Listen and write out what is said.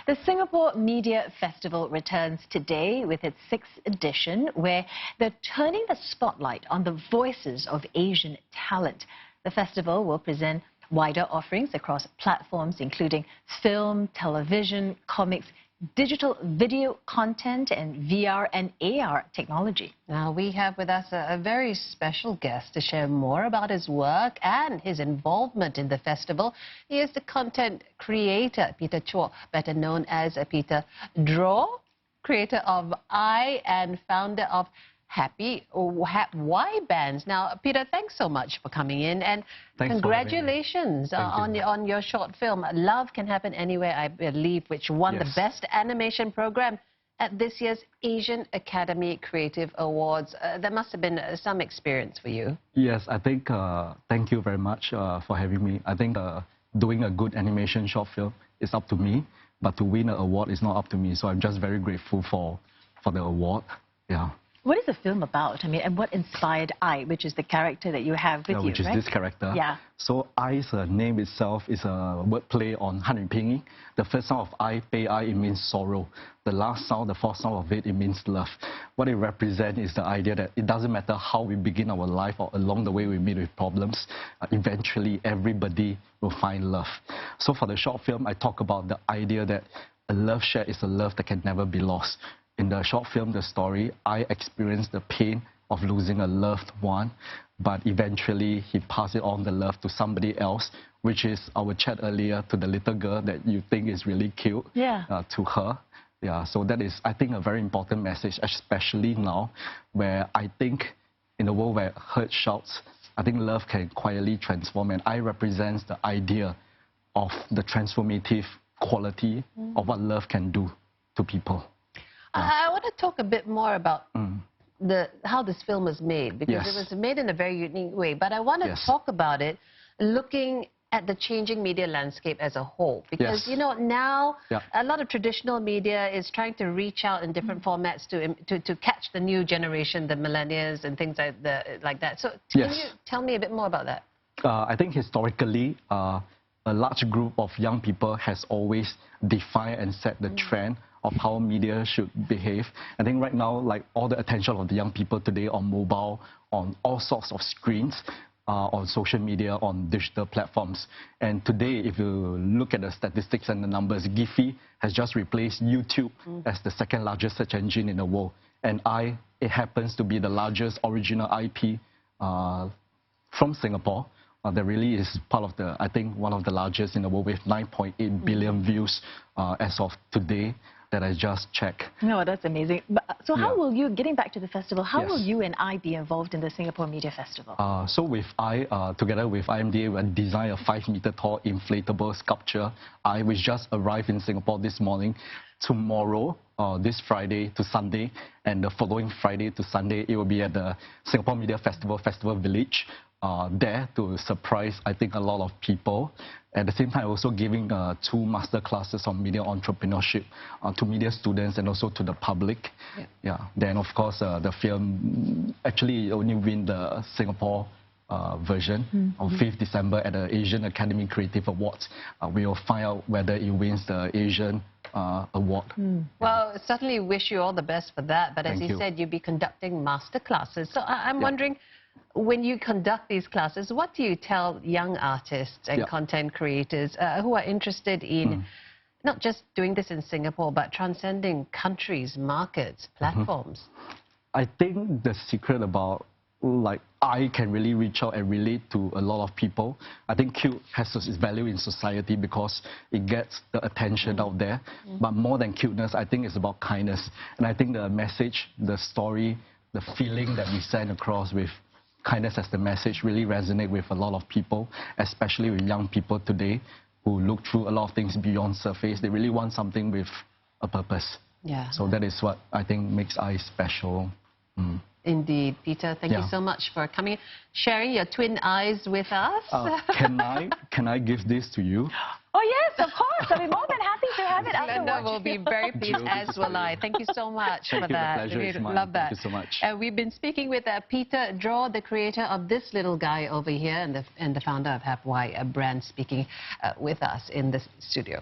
The Singapore Media Festival returns today with its 6th edition, where they're turning the spotlight on the voices of Asian talent. The festival will present wider offerings across platforms including film, television, comics, digital video content, and VR and AR technology. Now, we have with us a very special guest to share more about his work and his involvement in the festival. He is the content creator, Peter Chua, better known as Peter Draw, creator of I and founder of HappWhy bands. Now, Peter, thanks so much for coming in, and congratulations on your short film, Love Can Happen Anywhere, I believe, which won the Best Animation Program at this year's Asian Academy Creative Awards. That must have been some experience for you. Yes, I think, thank you very much for having me. I think doing a good animation short film is up to me, but to win an award is not up to me. So I'm just very grateful for the award. Yeah. What is the film about? I mean, and what inspired I, which is the character that you have with you, which is right? this character. Yeah. So I's name itself is a wordplay on Han Pinyin. The first sound of I, Pei I, it means sorrow. The last sound, the fourth sound of it means love. What it represents is the idea that it doesn't matter how we begin our life or along the way we meet with problems, eventually everybody will find love. So for the short film, I talk about the idea that a love shared is a love that can never be lost. In the short film, the story, I experienced the pain of losing a loved one, but eventually he passed it on the love to somebody else, which is our chat earlier to the little girl that you think is really cute, to her. Yeah, so that is, I think, a very important message, especially now, where I think in a world where hurt shouts, I think love can quietly transform, and I represents the idea of the transformative quality of what love can do to people. I want to talk a bit more about how this film was made, because it was made in a very unique way. But I want to talk about it looking at the changing media landscape as a whole. Because, you know, now a lot of traditional media is trying to reach out in different formats to catch the new generation, the millennials and things like that. So can you tell me a bit more about that? I think historically, a large group of young people has always defined and set the trend of how media should behave. I think right now, like all the attention of the young people today on mobile, on all sorts of screens, on social media, on digital platforms. And today, if you look at the statistics and the numbers, Giphy has just replaced YouTube as the second largest search engine in the world. And it happens to be the largest original IP from Singapore. That really is part of the, I think, one of the largest in the world with 9.8 billion views as of today that I just checked. No, that's amazing. But, so how will you, getting back to the festival, how will you and I be involved in the Singapore Media Festival? So with together with IMDA, we designed a 5-meter tall inflatable sculpture, which just arrived in Singapore this morning. Tomorrow, this Friday to Sunday, and the following Friday to Sunday, it will be at the Singapore Media Festival, Festival Village. There to surprise, I think, a lot of people. At the same time, also giving 2 master classes on media entrepreneurship to media students and also to the public. Then, of course, the film actually only win the Singapore version on 5th December at the Asian Academy Creative Awards. We will find out whether it wins the Asian award. Well, certainly wish you all the best for that. But as you said, you'll be conducting master classes. So I'm wondering, when you conduct these classes, what do you tell young artists and content creators who are interested in not just doing this in Singapore, but transcending countries, markets, platforms? I think the secret about, like, I can really reach out and relate to a lot of people. I think cute has its value in society because it gets the attention out there. But more than cuteness, I think it's about kindness. And I think the message, the story, the feeling that we send across with kindness as the message really resonate with a lot of people, especially with young people today who look through a lot of things beyond surface. They really want something with a purpose. So that is what I think makes I special. Indeed. Peter, thank you so much for coming, sharing your twin eyes with us. Can I give this to you? Oh, yes, of course. I'll be more than happy to have it Glenda will be very pleased, as will I. Thank you so much for that. Thank you, love that. Thank you so much. We've been speaking with Peter Draw, the creator of this little guy over here, and the founder of HappWhy brand, speaking with us in the studio.